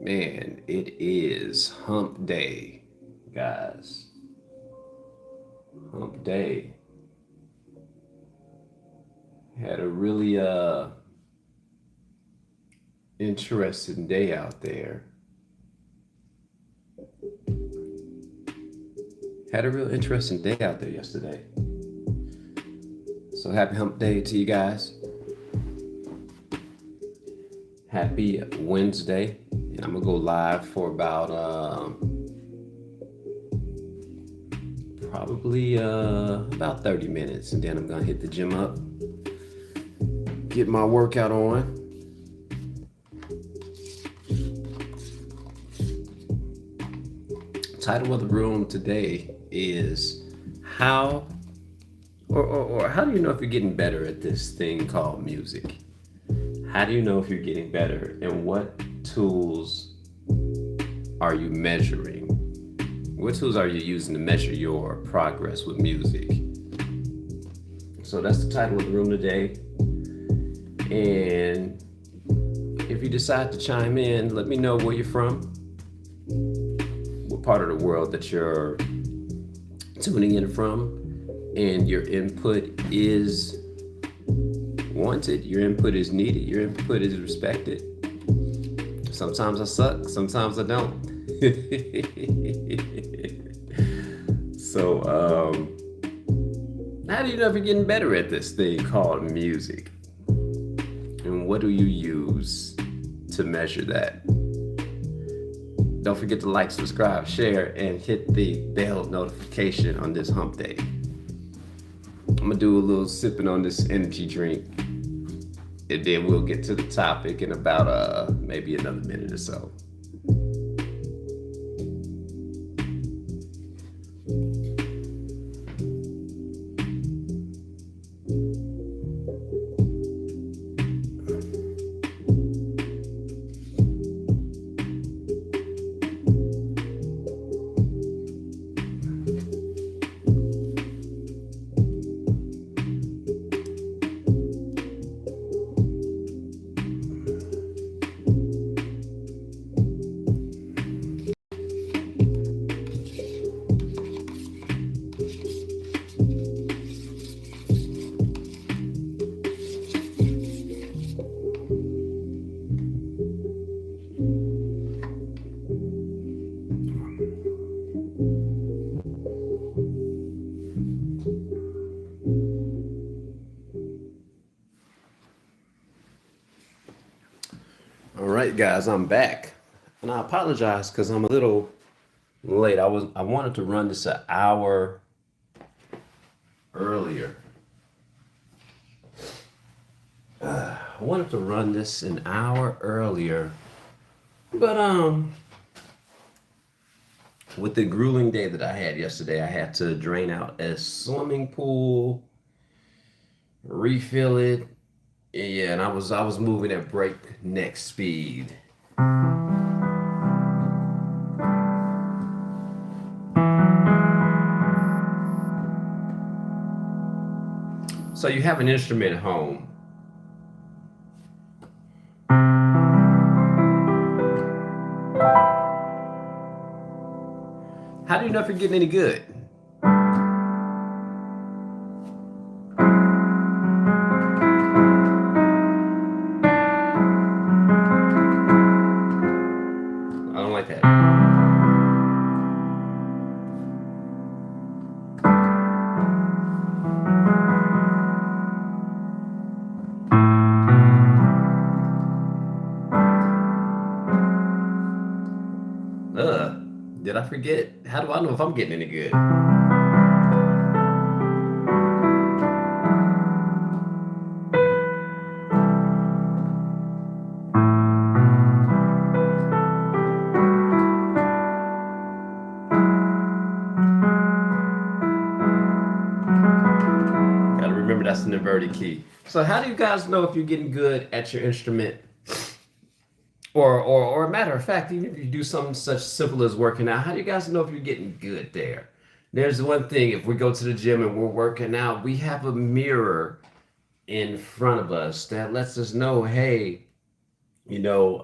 Man, it is hump day, guys. Hump day. Had a really interesting day out there. Had a real interesting day out there yesterday. So happy hump day to you guys. Happy Wednesday. And I'm gonna go live for about probably about 30 minutes, and then I'm gonna hit the gym up, get my workout on. Title of the room today is how or how do you know if you're getting better at this thing called music? How do you know if you're getting better, and what tools are you measuring? What tools are you using to measure your progress with music? So that's the title of the room today. And if you decide to chime in, let me know where you're from, what part of the world that you're tuning in from, and your input is wanted, your input is needed, your input is respected. Sometimes I suck, sometimes I don't. So, how do you know if you're getting better at this thing called music? And what do you use to measure that? Don't forget to like, subscribe, share, and hit the bell notification on this hump day. I'm gonna do a little sipping on this energy drink, and then we'll get to the topic in about maybe another minute or so. All right, guys, I'm back, and I apologize because I'm a little late. I wanted to run this an hour earlier. I wanted to run this an hour earlier, but with the grueling day that I had yesterday, I had to drain out a swimming pool, refill it. Yeah, and I was moving at breakneck speed. So you have an instrument at home. How do you know if you're getting any good? I don't like that. Did I forget? How do I know if I'm getting any good? Gotta remember that's an inverted key. So how do you guys know if you're getting good at your instrument? Or a matter of fact, even if you do something such simple as working out, how do you guys know if you're getting good there? There's one thing, if we go to the gym and we're working out, we have a mirror in front of us that lets us know, hey, you know,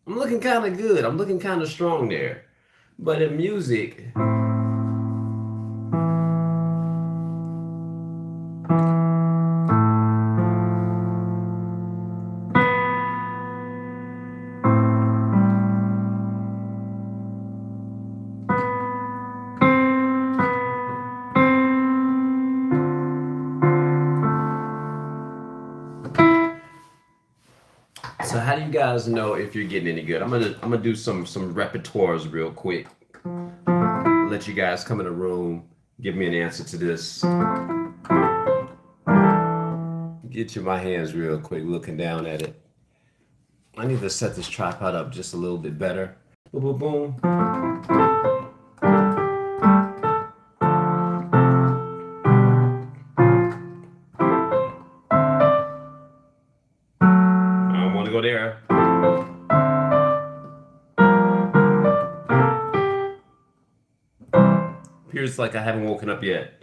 I'm looking kind of good. I'm looking kind of strong there. But in music, so how do you guys know if you're getting any good? I'm gonna do some repertoires real quick. Let you guys come in the room, give me an answer to this. Get you my hands real quick, looking down at it. I need to set this tripod up just a little bit better. Boom, boom, boom. I don't want to go there. Appears like I haven't woken up yet.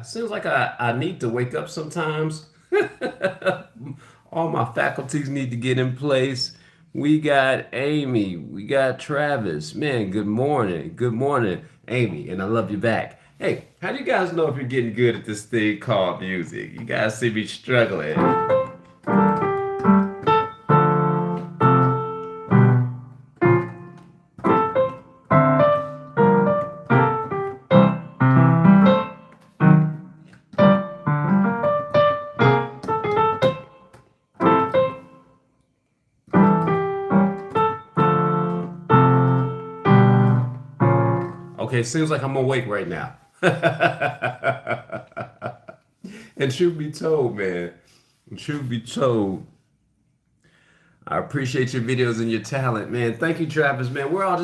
Seems like I need to wake up sometimes. All my faculties need to get in place. We got Amy, we got Travis. Man, good morning. Good morning, Amy, and I love you back. Hey, how do you guys know if you're getting good at this thing called music? You guys see me struggling. Okay, seems like I'm awake right now. And truth be told, man, truth be told, I appreciate your videos and your talent, man. Thank you, Travis, man. We're all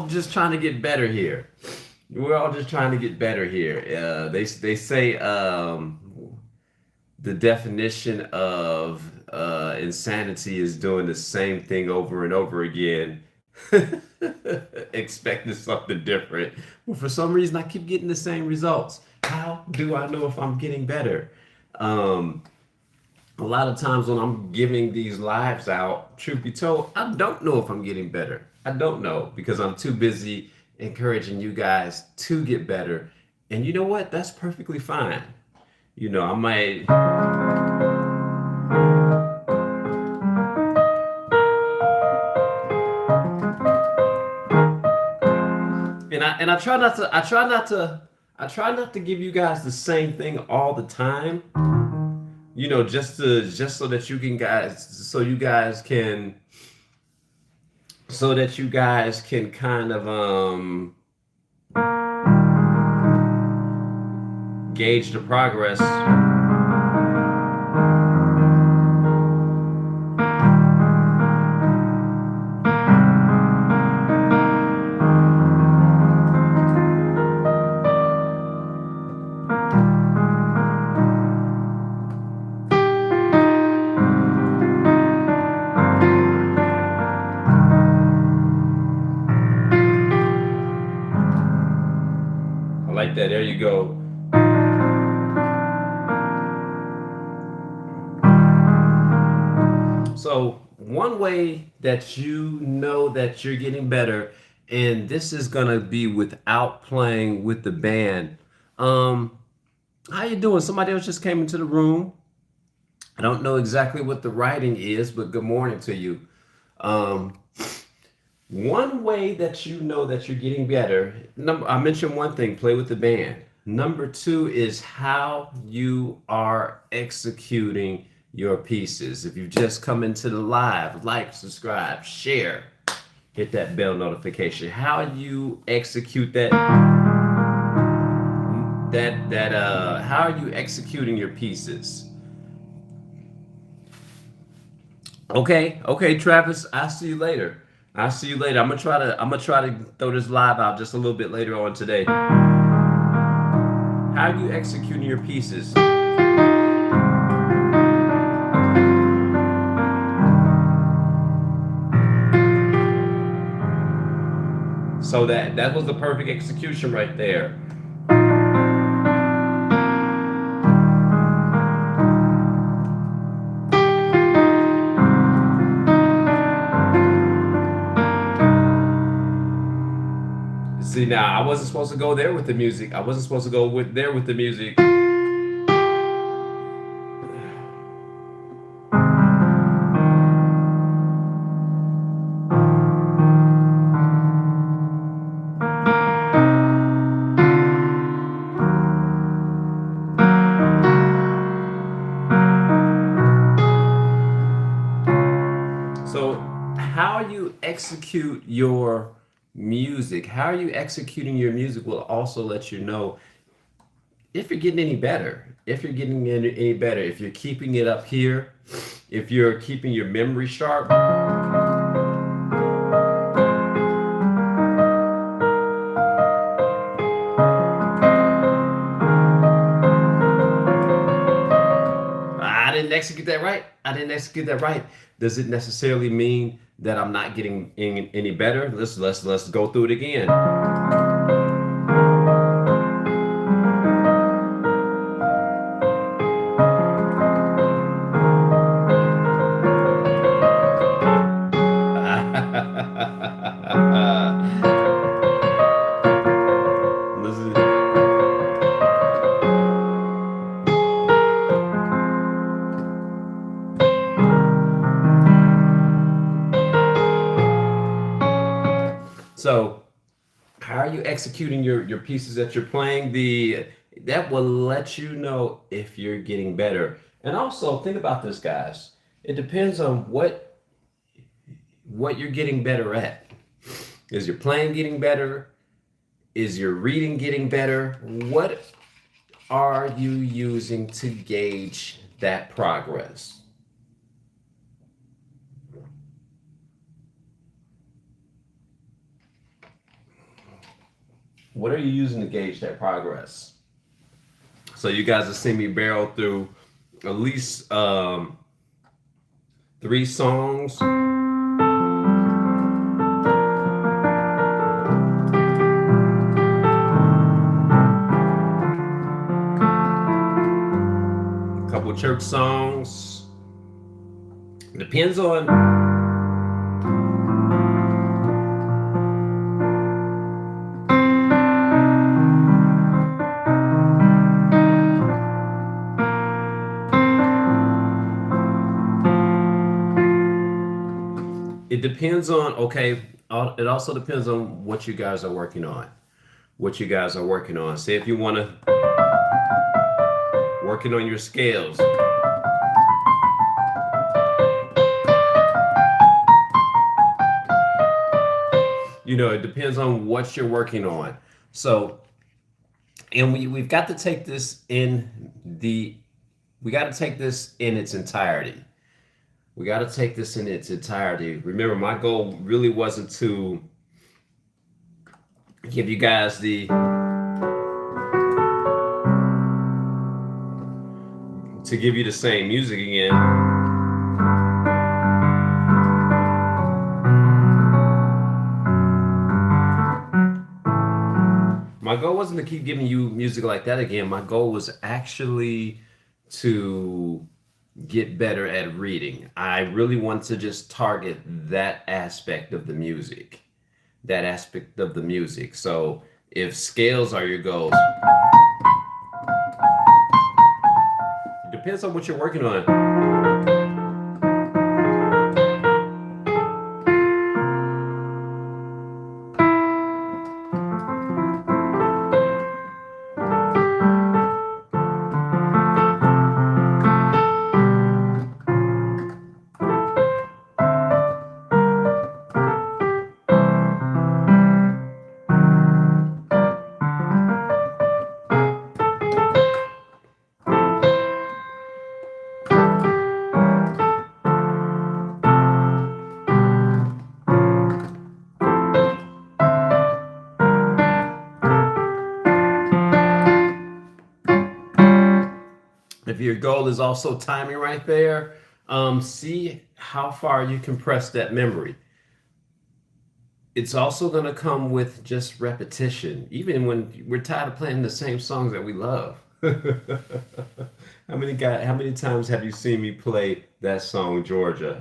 just trying to get better here. We're all just trying to get better here. They say the definition of insanity is doing the same thing over and over again, expecting something different. Well, for some reason, I keep getting the same results. How do I know if I'm getting better? Um, a lot of times when I'm giving these lives out, truth be told, I don't know if I'm getting better. I don't know because I'm too busy encouraging you guys to get better. And you know what? That's perfectly fine. I might. And I try not to give you guys the same thing all the time. Just so that you guys can kind of gauge the progress. I like that. There you go. So one way that you know that you're getting better, and this is gonna be without playing with the band. Um, how you doing? Somebody else just came into the room. I don't know exactly what the writing is, but good morning to you. Um, One way that you know that you're getting better, I mentioned one thing, play with the band. Number two is how you are executing your pieces. If you've just come into the live, like, subscribe, share, hit that bell notification. How you execute how are you executing your pieces? Okay, okay, Travis. I'll see you later. I'll see you later. I'm gonna try to throw this live out just a little bit later on today. How are you executing your pieces? So that was the perfect execution right there. See, now I wasn't supposed to go there with the music. I wasn't supposed to go with there with the music. So, how you execute your music, how you executing your music will also let you know if you're getting any better. If you're getting any better, if you're keeping it up here, if you're keeping your memory sharp. I didn't execute that right. I didn't execute that right. Does it necessarily mean that I'm not getting any better? Let's go through it again. Listen. So, how are you executing your pieces that you're playing? That will let you know if you're getting better. And also think about this, guys. It depends on what you're getting better at. Is your playing getting better? Is your reading getting better? What are you using to gauge that progress? What are you using to gauge that progress? So you guys have seen me barrel through at least 3 songs. A couple church songs. Depends on. It depends on, okay, it also depends on what you guys are working on. What you guys are working on. Say if you want to working on your scales. It depends on what you're working on. So, and we've got to take this we got to take this in its entirety. We got to take this in its entirety. Remember, my goal really wasn't to give you guys to give you the same music again. My goal wasn't to keep giving you music like that again. My goal was actually to get better at reading. I really want to just target that aspect of the music. That aspect of the music. So if scales are your goals, it depends on what you're working on. your goal is also timing right there, see how far you can press that memory. It's also going to come with just repetition, even when we're tired of playing the same songs that we love. How many times have you seen me play that song, Georgia?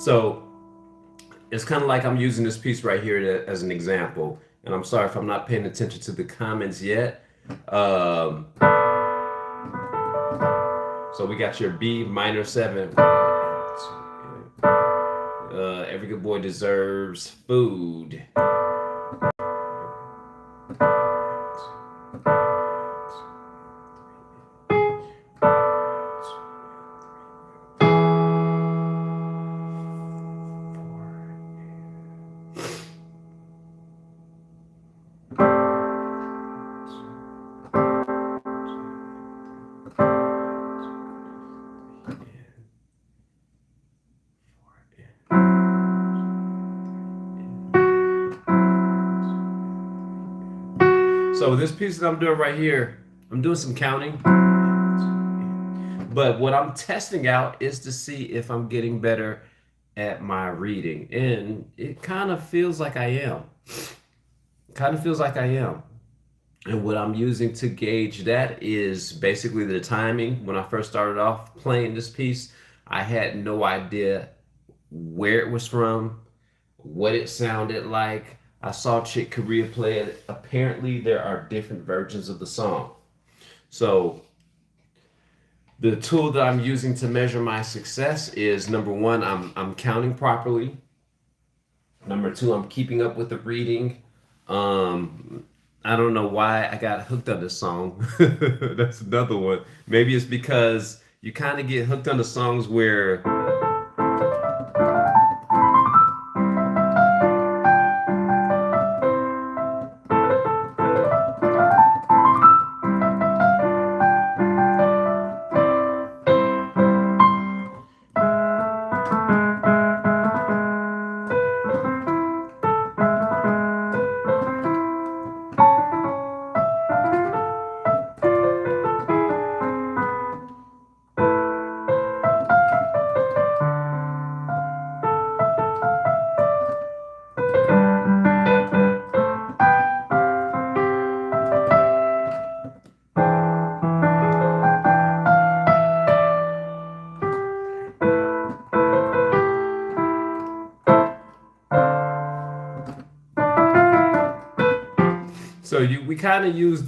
So it's kind of like I'm using this piece right here as an example. And I'm sorry if I'm not paying attention to the comments yet. So we got your B minor 7. Every good boy deserves food. So this piece that I'm doing right here, I'm doing some counting. But what I'm testing out is to see if I'm getting better at my reading. And it kind of feels like I am. And what I'm using to gauge that is basically the timing. When I first started off playing this piece, I had no idea where it was from, what it sounded like. I saw Chick Corea play it. Apparently, there are different versions of the song. So the tool that I'm using to measure my success is, number one, I'm counting properly. Number two, I'm keeping up with the reading. I don't know why I got hooked on this song. That's another one. Maybe it's because you kind of get hooked on the songs where we kind of use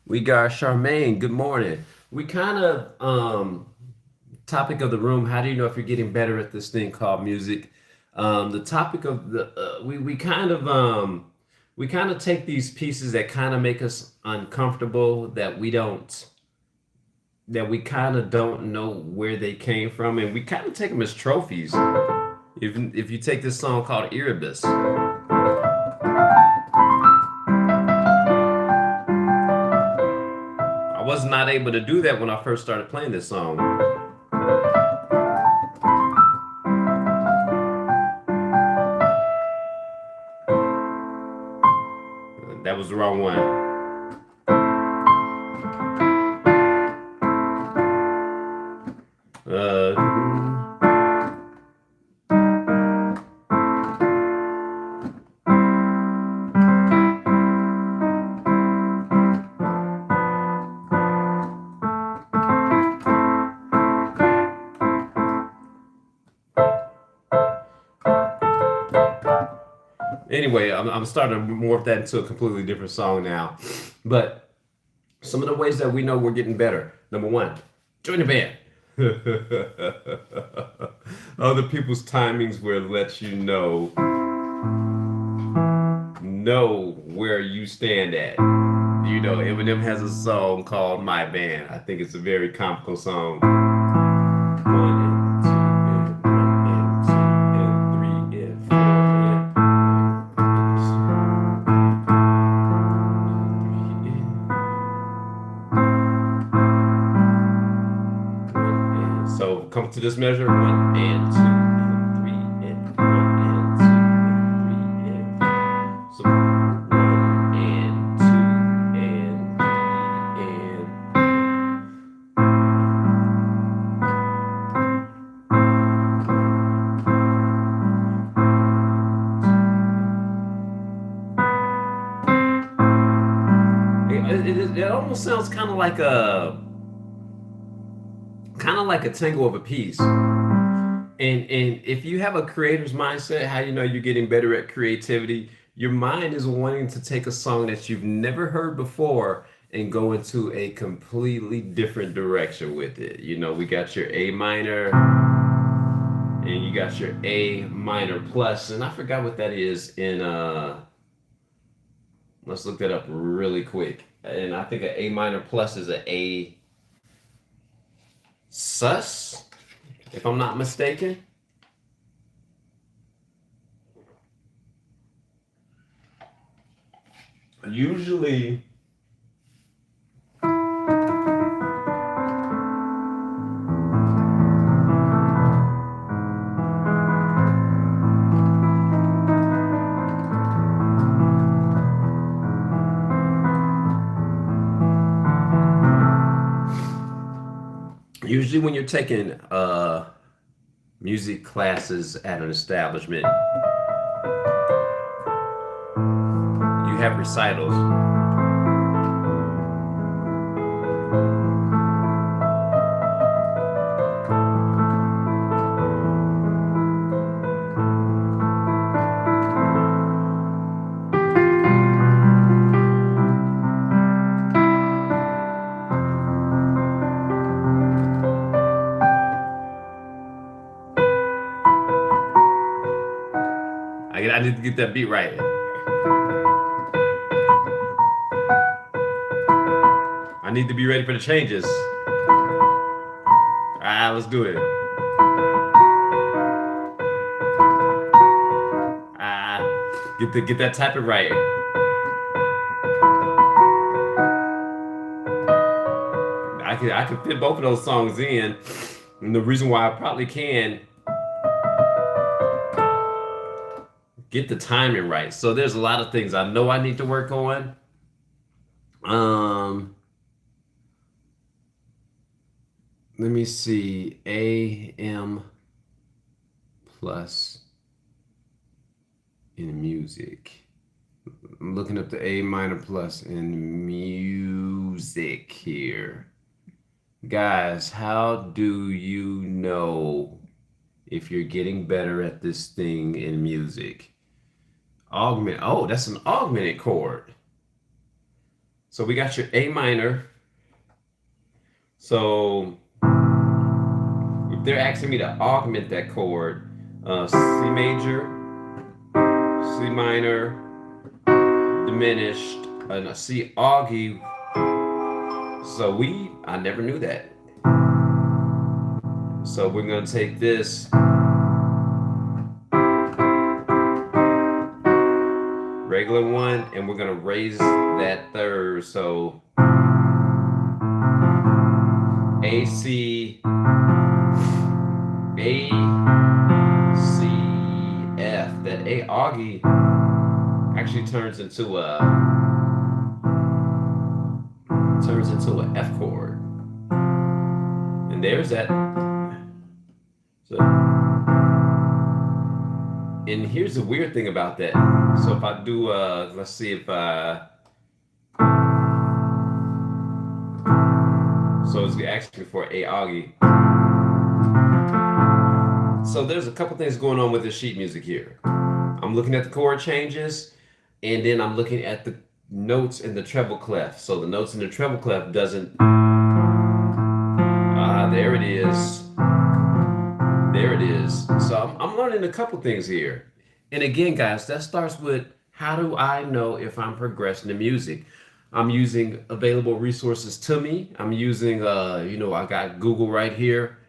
we got Charmaine, good morning. We kind of, topic of the room, how do you know if you're getting better at this thing called music? The topic of we kind of take these pieces that kind of make us uncomfortable, that we kind of don't know where they came from, and we kind of take them as trophies. If you take this song called Erebus. I was not able to do that when I first started playing this song. That was the wrong one. Anyway, I'm starting to morph that into a completely different song now. But some of the ways that we know we're getting better. Number one, join the band. Other people's timings will let you know where you stand at. You know, Eminem has a song called My Band. I think it's a very comical song. One and two and one and two and three and four and so come to this measure. One and two and three and one and two and three and four. So one and two and three and it almost sounds kind of like a tango of a piece. And if you have a creator's mindset, how you know you're getting better at creativity, your mind is wanting to take a song that you've never heard before and go into a completely different direction with it. You know, we got your A minor and you got your A minor plus, and I forgot what that is in let's look that up really quick. And I think an A minor plus is an A sus, if I'm not mistaken. Usually, when you're taking music classes at an establishment, you have recitals. I need to get that beat right. I need to be ready for the changes. All right, let's do it. Get that typing right. I can fit both of those songs in, and the reason why I probably can get the timing right. So there's a lot of things I know I need to work on. Let me see. AM plus in music. I'm looking up the A minor plus in music here. Guys, how do you know if you're getting better at this thing in music? Augment. Oh, that's an augmented chord. So we got your A minor. So if they're asking me to augment that chord, C major, C minor, diminished, and a C auggy. So I never knew that. So we're gonna take this regular one, and we're gonna raise that third. So A, C, A, C, F. That A auggy actually turns into an F chord. And there's that. So, and here's the weird thing about that. So if I do, let's see if so it's asking for A auggy. So there's a couple things going on with this sheet music here. I'm I'm looking at the chord changes, and then I'm looking at the notes in the treble clef. So the notes in the treble clef doesn't. There it is. There it is. So I'm learning a couple things here. And again, guys, that starts with how do I know if I'm progressing in music? I'm using available resources to me. I'm using, I got Google right here.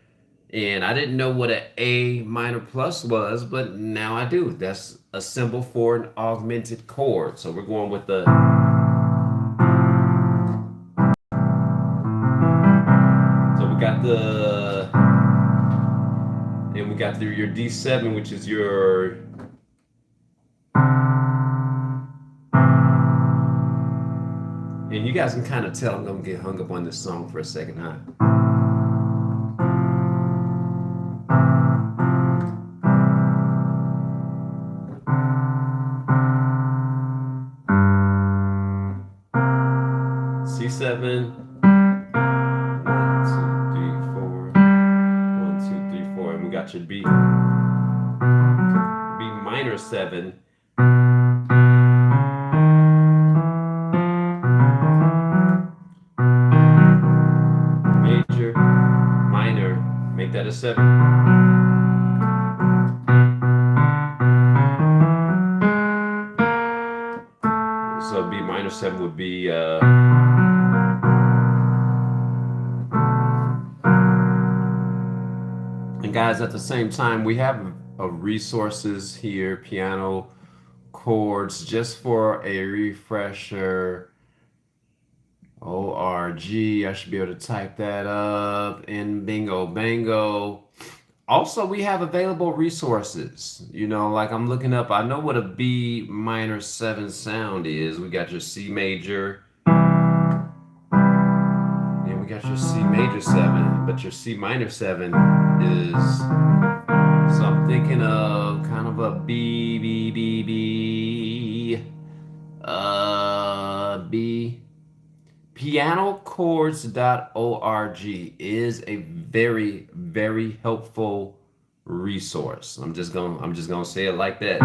And I didn't know what an A minor plus was, but now I do. That's a symbol for an augmented chord. So we're going with the. So we got the. And we got your D7, which is your. And you guys can kind of tell I'm going to get hung up on this song for a second, huh? C7, 1, 2, 3, 4, 1, 2, 3, 4, and we got your B minor 7, major, minor, make that a 7. So B minor 7 would be and guys, at the same time, we have resources here, piano chords, just for a refresher. ORG, I should be able to type that up, and bingo, bango. Also, we have available resources. Like I'm looking up, I know what a B minor 7 sound is. We got your C major, and we got your C major 7, but your C minor 7 is, so I'm thinking of kind of a B, B, B, B, B. Pianochords.org is a very, very helpful resource. I'm just gonna say it like that.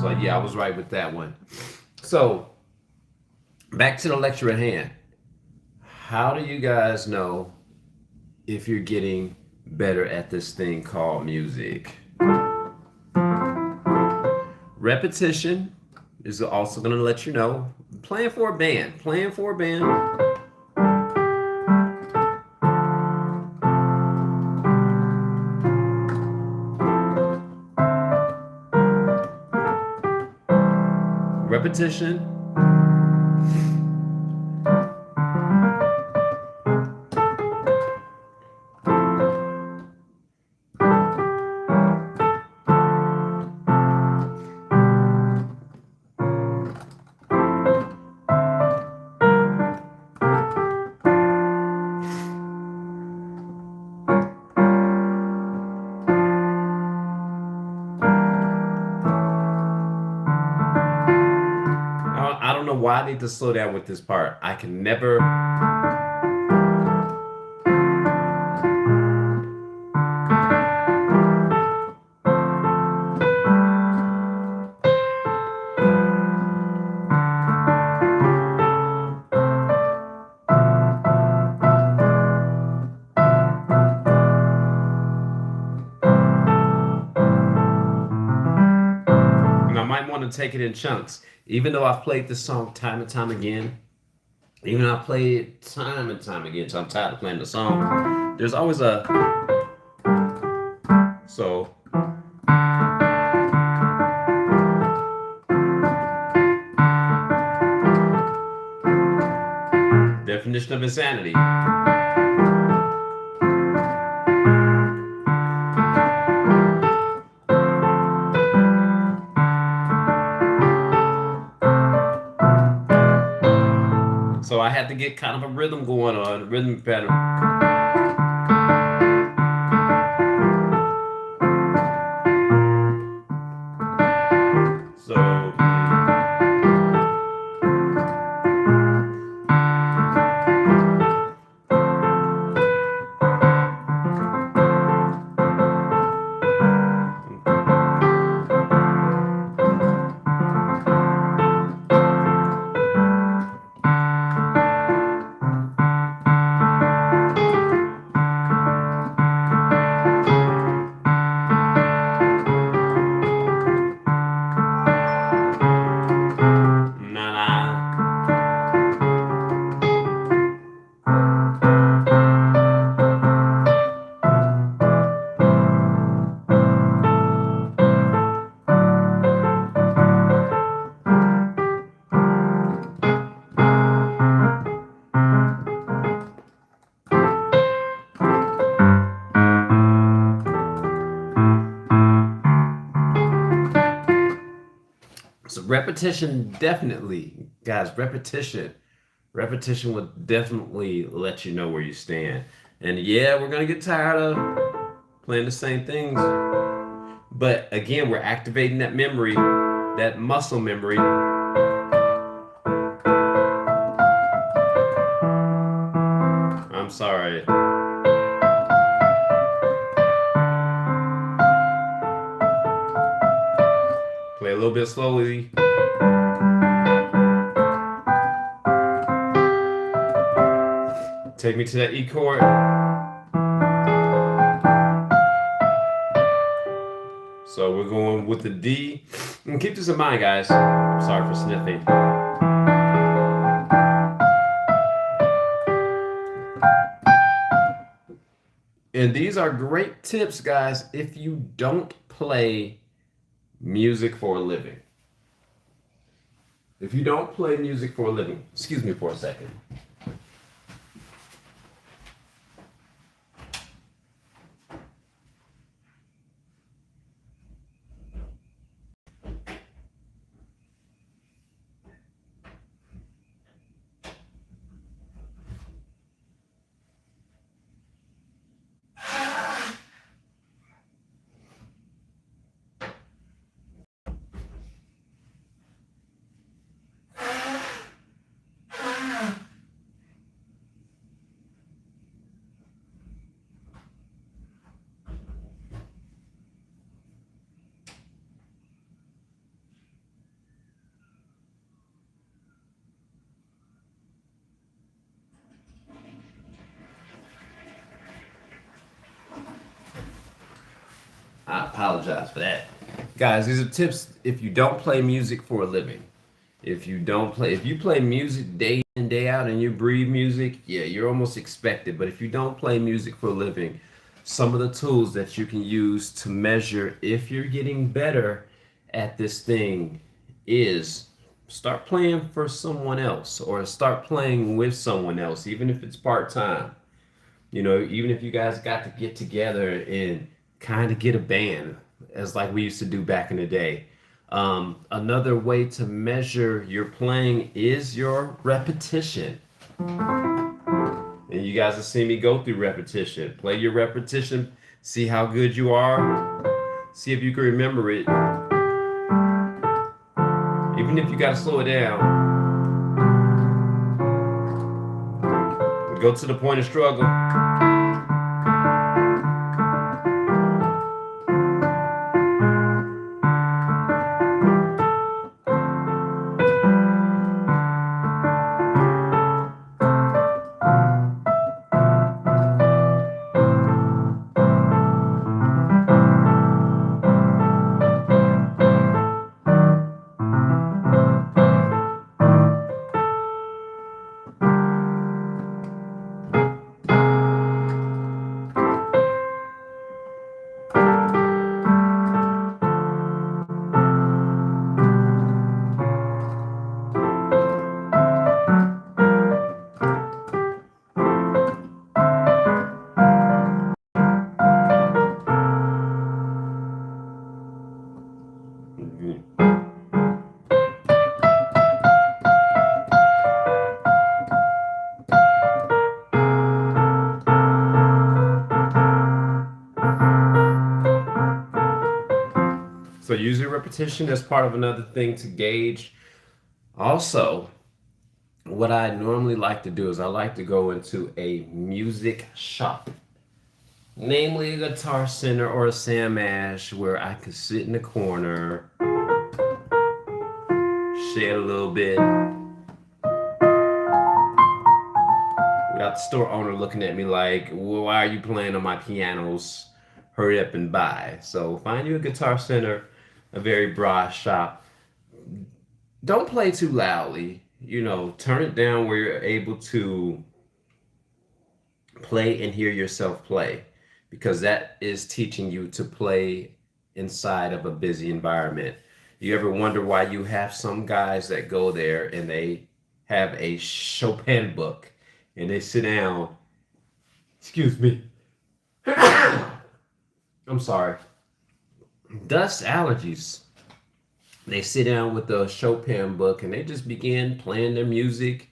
So yeah, I was right with that one. So back to the lecture at hand. How do you guys know if you're getting better at this thing called music? Repetition is also going to let you know. Playing for a band. Repetition. I don't know why I need to slow down with this part. I can never. And I might want to take it in chunks. Even though I've played this song time and time again, even though I play it time and time again, so I'm tired of playing the song, there's always a. So. Definition of insanity. So I had to get kind of a rhythm going on, a rhythm pattern. So. repetition definitely, guys, repetition will definitely let you know where you stand. And yeah, we're gonna get tired of playing the same things, but again, we're activating that memory, that muscle memory. I'm sorry. Play a little bit slowly. Take me to that E chord. So we're going with the D. And keep this in mind, guys. Sorry for sniffing. And these are great tips, guys, if you don't play music for a living. If you don't play music for a living, excuse me for a second. I apologize for that. Guys, these are tips if you don't play music for a living. If you play music day in, day out and you breathe music, yeah, you're almost expected. But if you don't play music for a living, some of the tools that you can use to measure if you're getting better at this thing is start playing for someone else or start playing with someone else, even if it's part-time. Even if you guys got to get together and kind of get a band, as like we used to do back in the day. Another way to measure your playing is your repetition. And you guys have seen me go through repetition. Play your repetition, see how good you are, see if you can remember it. Even if you got to slow it down. Go to the point of struggle. So use your repetition as part of another thing to gauge. Also, what I normally like to do is I like to go into a music shop, namely a Guitar Center or a Sam Ash, where I could sit in the corner, shed a little bit, without the store owner looking at me like, well, why are you playing on my pianos? Hurry up and buy. So find you a Guitar Center, a very broad shop. Don't play too loudly. Turn it down where you're able to play and hear yourself play, because that is teaching you to play inside of a busy environment. You ever wonder why you have some guys that go there and they have a Chopin book and they sit down, excuse me, I'm sorry, dust allergies. They sit down with the Chopin book and they just begin playing their music.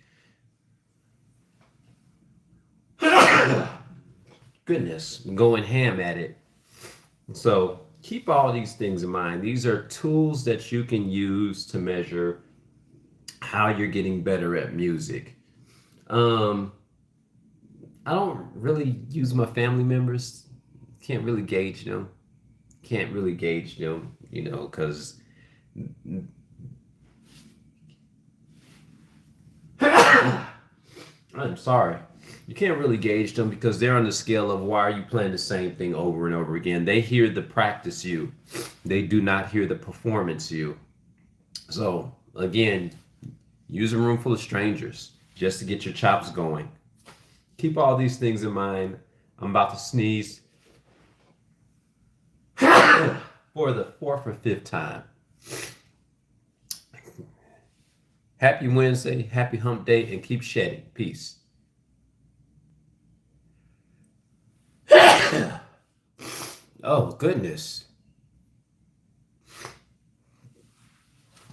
Goodness, going ham at it. So keep all these things in mind. These are tools that you can use to measure how you're getting better at music. Um, I don't really use my family members. Can't really gauge them. Can't really gauge them, because I'm sorry. You can't really gauge them because they're on the scale of why are you playing the same thing over and over again. They hear the practice you. They do not hear the performance you. So again, use a room full of strangers just to get your chops going. Keep all these things in mind. I'm about to sneeze for the fourth or fifth time. Happy Wednesday, happy hump day, and keep shedding. Peace. Oh, goodness.